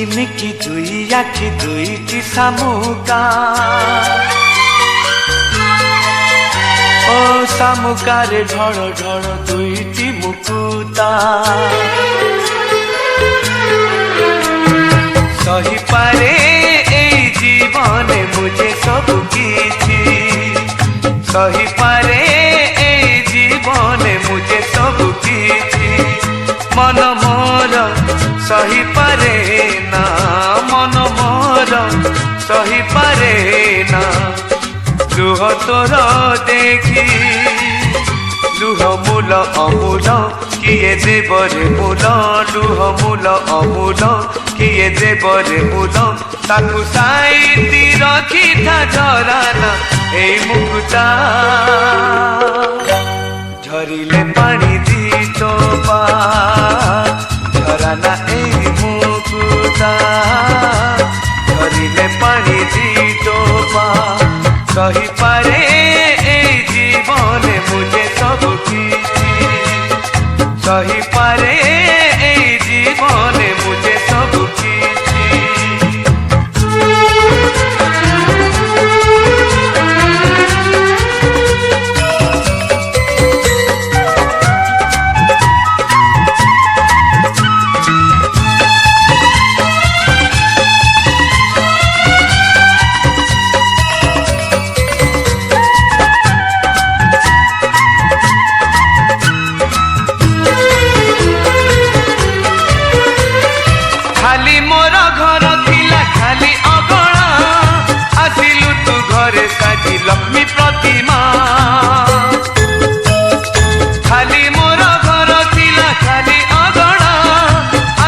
ঝিকিমিকি দুই আখি দুইটি শামুকা ও শামুকারে ঢড় ঢড় দুইটি মুকুতা সহিপারে এই জীবনে মুঝে সবু কিছু সহিপারে এই জীবনে মুঝে সবু কিছু মন মোর সহিপারে না মন মোর সহিপারে না লুহ তোর দেখি লুহ মূল অমূল কিয়ে দেবরে মূল লুহ মূল অমূল কিয়ে দেবরে মূল তাকু সাইতি রখিথা ঝরানা এই মুকুতা ঝরিলে পানি দি তোপা ঝরানা এই মুকুতা ঝরিলে পানি দি তোপা সহিপারে এই জীবনে মুঝে সবু কিছু সহিপারে এই জীবনে মুঝে সবু কিছু खाली मोर घर थिला खाली अगणा आसिलु तू घरे साजी लक्ष्मी प्रतिमा खाली मोर घर थिला खाली अगणा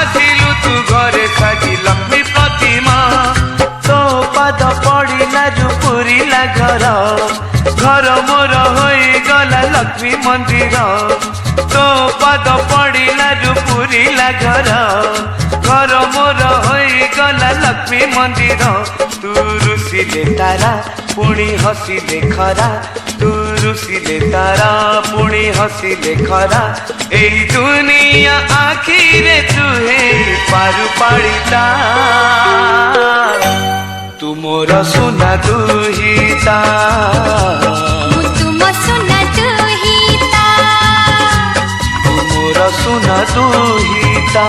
आसिलु तू घरे साजी लक्ष्मी प्रतिमा तो पाद पड़िला जो पुरिला घर घर मोर होई गला लक्ष्मी मंदिर तो पाद पड़िला जो पुरिला घर घर मोर होई गला लक्ष्मी मंदिर तू रुसिले तारा पुणी हसिले खरा तू रुसिले तारा पुणी हसिले खरा ए दुनिया आखिरे तू हे पारु पाड़िता तू मोर सुना दुहिता तुम सुना दुहिता तू मोर सुना दुहिता